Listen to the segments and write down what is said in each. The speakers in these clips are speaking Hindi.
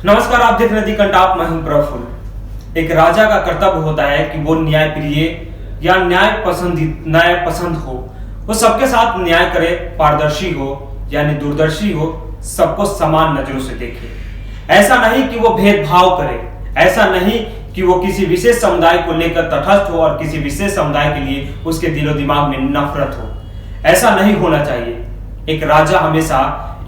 नमस्कार, आप देख रहे दी कंटाप, मैं हूं प्रफुल्ल। एक राजा का कर्तव्य होता है कि वो न्याय प्रिय या न्याय पसंद हो, वो सबके साथ न्याय करे, पारदर्शी हो यानी दूरदर्शी हो, सबको समान नजरों से देखे। ऐसा नहीं कि वो भेदभाव करे, ऐसा नहीं कि वो किसी विशेष समुदाय को लेकर तटस्थ हो और किसी विशेष समुदाय के लिए उसके दिलो दिमाग में नफरत हो। ऐसा नहीं होना चाहिए। एक राजा हमेशा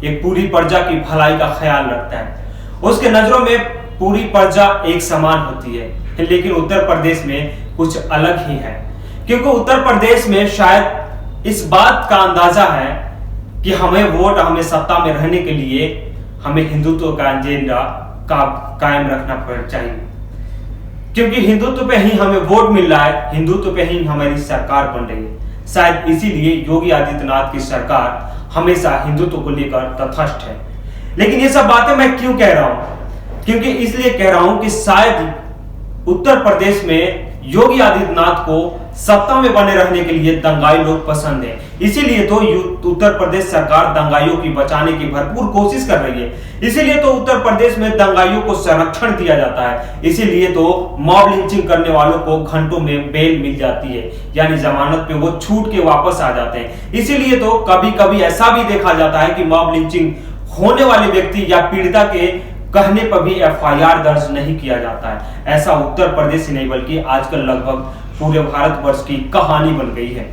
एक पूरी प्रजा की भलाई का ख्याल रखता है। उसके नजरों में पूरी प्रजा एक समान होती है, लेकिन उत्तर प्रदेश में कुछ अलग ही है। क्योंकि उत्तर प्रदेश में शायद इस बात का अंदाजा है कि हमें सत्ता में रहने के लिए हमें हिंदुत्व का एजेंडा का कायम रखना चाहिए। क्योंकि हिंदुत्व पे ही हमें वोट मिल रहा है, हिंदुत्व पे ही हमारी सरकार बन रही है। शायद इसीलिए योगी आदित्यनाथ की सरकार हमेशा हिंदुत्व को लेकर तटस्थ है। लेकिन ये सब बातें मैं क्यों कह रहा हूं? क्योंकि इसलिए कह रहा हूं कि शायद उत्तर प्रदेश में योगी आदित्यनाथ को सत्ता में बने रहने के लिए दंगाई लोग पसंद है। इसीलिए तो उत्तर प्रदेश सरकार दंगाइयों की बचाने की भरपूर कोशिश कर रही है। इसीलिए तो उत्तर प्रदेश में दंगाइयों को संरक्षण दिया जाता है। इसीलिए तो मॉब लिंचिंग करने वालों को घंटों में बेल मिल जाती है, यानी जमानत पे वो छूट के वापस आ जाते हैं। इसीलिए तो कभी कभी ऐसा भी देखा जाता है कि मॉब लिंचिंग होने वाले व्यक्ति या पीड़िता के कहने पर भी एफआईआर दर्ज नहीं किया जाता है। ऐसा उत्तर प्रदेश ही नहीं बल्कि आजकल लगभग पूरे भारतवर्ष की कहानी बन गई है।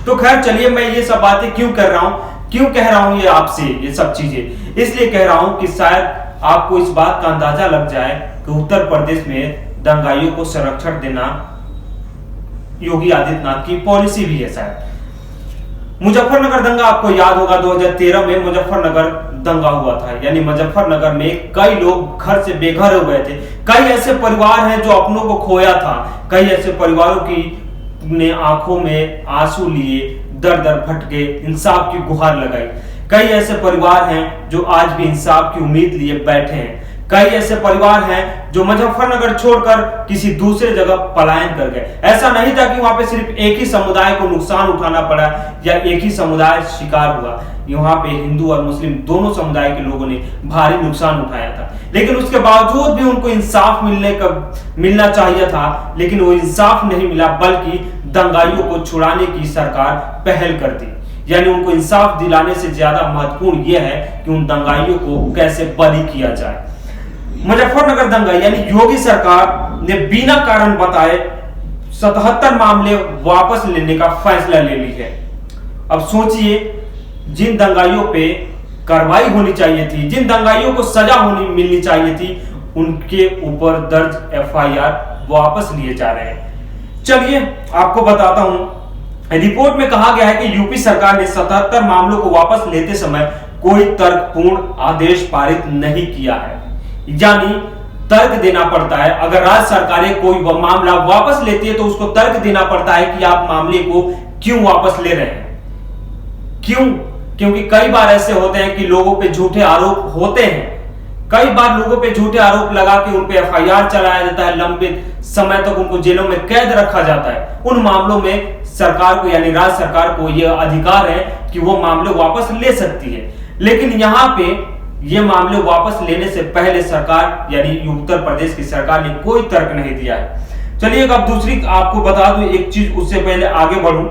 तो खैर चलिए, मैं ये सब बातें क्यों कह रहा हूं ये आपसे ये सब चीजें इसलिए कह रहा हूं कि शायद आपको इस बात का अंदाजा लग जाए कि उत्तर प्रदेश में दंगाइयों को संरक्षण देना योगी आदित्यनाथ की पॉलिसी भी है। शायद मुजफ्फरनगर दंगा आपको याद होगा, 2013 में मुजफ्फरनगर दंगा हुआ था। यानी मुजफ्फरनगर में कई लोग घर से बेघर हो गए थे। कई ऐसे परिवार हैं जो अपनों को खोया था। कई ऐसे परिवारों की ने आंखों में आंसू लिए, दर दर भटके, इंसाफ की गुहार लगाई। कई ऐसे परिवार हैं जो आज भी इंसाफ की उम्मीद लिए बैठे हैं। कई ऐसे परिवार हैं जो मुजफ्फरनगर छोड़कर किसी दूसरे जगह पलायन कर गए। ऐसा नहीं था कि वहां पे सिर्फ एक ही समुदाय को नुकसान उठाना पड़ा या एक ही समुदाय शिकार हुआ। यहाँ पे हिंदू और मुस्लिम दोनों समुदाय के लोगों ने भारी नुकसान उठाया था। लेकिन उसके बावजूद भी उनको इंसाफ मिलना चाहिए था, लेकिन वो इंसाफ नहीं मिला, बल्कि दंगाइयों को छुड़ाने की सरकार पहल कर दी। यानी उनको इंसाफ दिलाने से ज्यादा महत्वपूर्ण यह है कि उन दंगाइयों को कैसे बरी किया जाए। मुजफ्फरनगर दंगा यानी योगी सरकार ने बिना कारण बताए 77 मामले वापस लेने का फैसला ले ली है। अब सोचिए, जिन दंगाइयों पे कार्रवाई होनी चाहिए थी, जिन दंगाइयों को सजा मिलनी चाहिए थी, उनके ऊपर दर्ज एफआईआर वापस लिए जा रहे हैं। चलिए आपको बताता हूं। रिपोर्ट में कहा गया है कि यूपी सरकार ने 77 मामलों को वापस लेते समय कोई तर्कपूर्ण आदेश पारित नहीं किया है। यानी तर्क देना पड़ता है। अगर राज्य सरकारें कोई मामला वापस लेती है तो उसको तर्क देना पड़ता है कि आप मामले को क्यों वापस ले रहे हैं। क्यों? क्योंकि कई बार ऐसे होते हैं कि लोगों पे झूठे आरोप होते हैं। कई बार लोगों पे झूठे आरोप लगा के उन पे एफआईआर चलाया जाता है, लंबे समय तक उनको जेलों में कैद रखा जाता है। उन मामलों में सरकार को यानी राज्य सरकार को यह अधिकार है कि वो मामले वापस ले सकती है। लेकिन यहाँ पे ये मामले वापस लेने से पहले सरकार यानी उत्तर प्रदेश की सरकार ने कोई तर्क नहीं दिया है। चलिए अब दूसरी आपको बता दूं एक चीज, उससे पहले आगे बढ़ूं।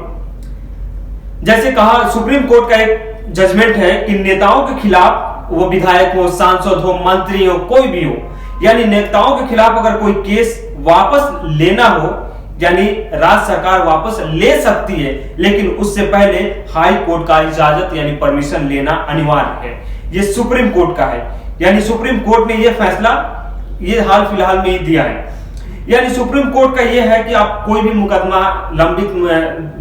जैसे कहा, सुप्रीम कोर्ट का एक जजमेंट है कि नेताओं के खिलाफ, वो विधायक हो, सांसद हो, मंत्री हो, कोई भी हो, यानी नेताओं के खिलाफ अगर कोई केस वापस लेना हो, यानी राज्य सरकार वापस ले सकती है, लेकिन उससे पहले हाई कोर्ट का इजाजत यानी परमिशन लेना अनिवार्य है। ये सुप्रीम कोर्ट का है। यानी सुप्रीम कोर्ट ने यह फैसला ये हाल फिलहाल में ही दिया है। यानी सुप्रीम कोर्ट का यह है कि आप कोई भी मुकदमा लंबित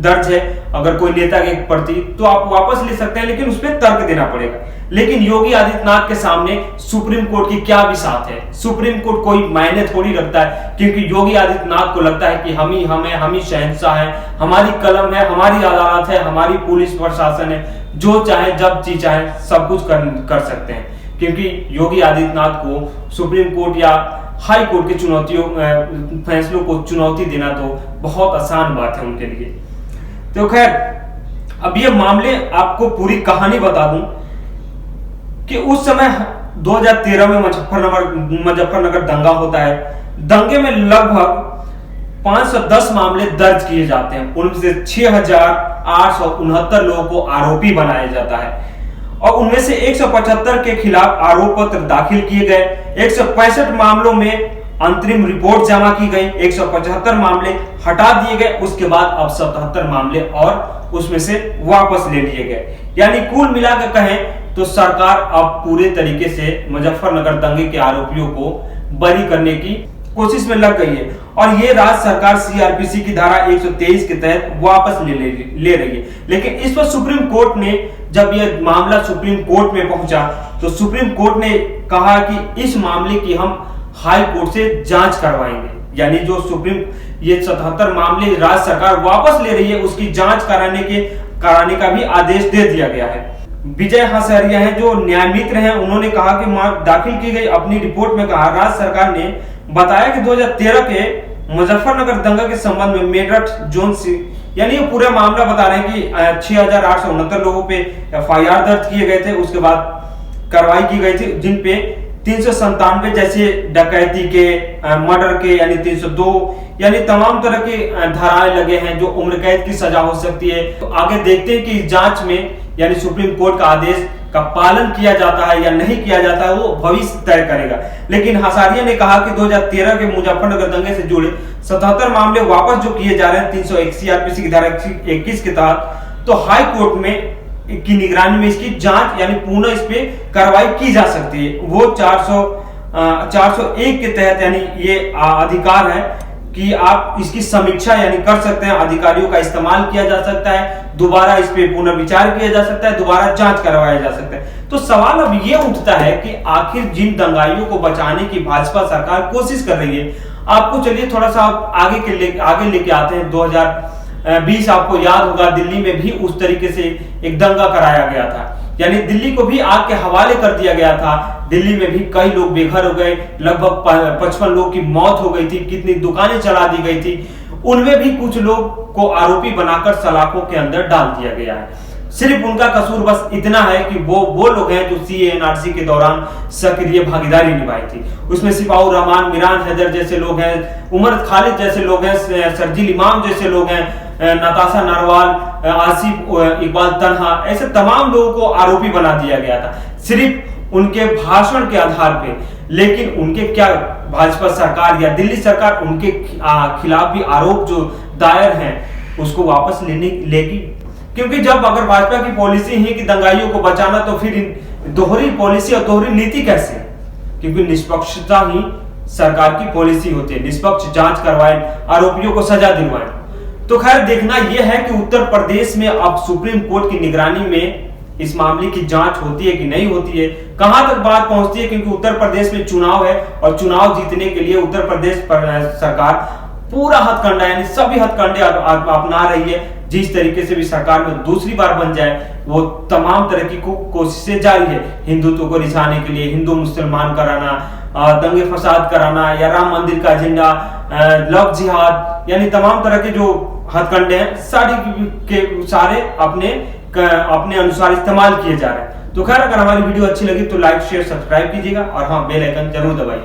दर्ज है अगर कोई नेता के प्रति, तो आप वापस ले सकते हैं, लेकिन उस पर तर्क देना पड़ेगा। लेकिन योगी आदित्यनाथ के सामने सुप्रीम कोर्ट की क्या विसात है? सुप्रीम कोर्ट कोई मायने थोड़ी रखता है, क्योंकि योगी आदित्यनाथ को लगता है कि हम ही शहंशाह है, हमारी कलम है, हमारी अदालत है, हमारी पुलिस प्रशासन है, जो चाहे जब जी चाहे सब कुछ कर सकते हैं। क्योंकि योगी आदित्यनाथ को सुप्रीम कोर्ट या हाई कोर्ट के फैसलों को चुनौती देना तो बहुत आसान बात है उनके लिए। तो खैर, अब ये मामले आपको पूरी कहानी बता दूं कि उस समय 2013 में मुजफ्फरनगर दंगा होता है। दंगे में लगभग 510 मामले दर्ज किए जाते हैं, उनमें से 6,869 लोगों को आरोपी बनाया जाता है और उनमें से 175 के खिलाफ आरोप पत्र दाखिल किए गए। 165 मामलों में अंतरिम रिपोर्ट जमा की गई, 175 मामले हटा दिए गए, उसके बाद अब 77 मामले और उसमें से वापस ले लिए गए। यानी कुल मिलाकर कहें तो सरकार अब पूरे तरीके से मुजफ्फरनगर दंगे के आरोपियों को बरी करने की कोशिश में लग गई है और ये राज्य सरकार सीआरपीसी की धारा 123 के तहत वापस ले रही है। लेकिन इस पर सुप्रीम कोर्ट ने, जब यह मामला सुप्रीम कोर्ट में पहुंचा तो सुप्रीम कोर्ट ने कहा कि इस मामले की हम हाई कोर्ट से जांच करवाएंगे। यानी जो ये 77 मामले राज्य सरकार वापस ले रही है उसकी जांच कराने का भी आदेश दे दिया गया है। विजय हंसरिया हैं जो न्याय मित्र हैं, उन्होंने कहा कि दाखिल की गई अपनी रिपोर्ट में कहा राज्य सरकार ने बताया कि 2013 के मुजफ्फरनगर दंगा के संबंध में मेरठ जोन से, यानी ये पूरा मामला बता रहे हैं कि 6,869 लोगों पे एफआईआर दर्ज किए गए थे, उसके बाद कार्रवाई की गई थी जिन पे 397 जैसे डकैती के, मर्डर के यानी 302 यानी तमाम तरह के धाराएं लगे हैं जो उम्र कैद की सजा हो सकती है। तो आगे देखते हैं कि इस जांच में यानी सुप्रीम कोर्ट का आदेश का पालन किया जाता है या नहीं किया जाता है, वो भविष्य तय करेगा। लेकिन हंसारिया ने कहा कि 2013 के मुजफ्फरनगर दंगे से जुड़े 77 मामले वापस जो किए जा रहे हैं 301 सीआरपीसी की धारा 21 के तहत, तो हाई कोर्ट में की निगरानी में इसकी जांच यानी पुनः इस पे कार्रवाई की जा सकती है। वो 401 के तहत यानी ये अधिकार है कि आप इसकी समीक्षा यानी कर सकते हैं, अधिकारियों का इस्तेमाल किया जा सकता है, दोबारा इस पे पुनर्विचार किया जा सकता है, दोबारा जांच करवाया जा सकता है। तो सवाल अब ये उठता है कि आखिर जिन दंगाइयों को बचाने की भाजपा सरकार कोशिश कर रही है, आपको चलिए थोड़ा सा आगे लेके आते हैं। 2020 आपको याद होगा दिल्ली में भी उस तरीके से एक दंगा कराया गया था, यानी दिल्ली को भी आग के हवाले कर दिया गया था। दिल्ली में भी कई लोग बेघर हो गए, लगभग 55 लोगों की मौत हो गई थी, कितनी दुकानें चला दी गई थी, उनमें भी कुछ लोग को आरोपी बनाकर सलाखों के अंदर डाल दिया गया है। सिर्फ उनका कसूर बस इतना है कि वो लोग हैं जो सीएनआरसी के दौरान सक्रिय भागीदारी निभाई थी। उसमें सिपाही रहमान, मिरान हैदर जैसे लोग हैं, उमर खालिद जैसे लोग हैं, सरजील इमाम जैसे लोग हैं, नताशा नारवाल, आसिफ इकबाल तन्हा, ऐसे तमाम लोगों को आरोपी बना दिया गया था सिर्फ उनके भाषण के आधार पे। लेकिन उनके क्या भाजपा सरकार या दिल्ली सरकार उनके खिलाफ भी आरोप जो दायर हैं उसको वापस लेगी? क्योंकि जब अगर भाजपा की पॉलिसी है कि दंगाइयों को बचाना, तो फिर दोहरी पॉलिसी और दोहरी नीति कैसे? क्योंकि निष्पक्षता ही सरकार की पॉलिसी होती है, निष्पक्ष जांच करवाएं, आरोपियों को सजा दिलवाएं। तो खैर देखना यह है कि उत्तर प्रदेश में अब सुप्रीम कोर्ट की निगरानी में इस मामले की जांच होती है कि नहीं होती है, कहां तक बात पहुंचती है। क्योंकि उत्तर प्रदेश में चुनाव है और चुनाव जीतने के लिए उत्तर प्रदेश सरकार पूरा हथकंडा यानी सभी हथकंडे अपना रही है। जिस तरीके से भी सरकार में दूसरी बार बन जाए वो तमाम तरह की कोशिशें जारी है, हिंदुत्व को रिझाने के लिए, हिंदू मुसलमान कराना, दंगे फसाद कराना या राम मंदिर का एजेंडा, लव जिहाद, यानी तमाम तरह के जो हथकंडे हैं सारे अपने अनुसार इस्तेमाल किए जा रहे हैं। तो खैर अगर हमारी वीडियो अच्छी लगी तो लाइक शेयर सब्सक्राइब कीजिएगा और हाँ बेल आइकन जरूर दबाइए।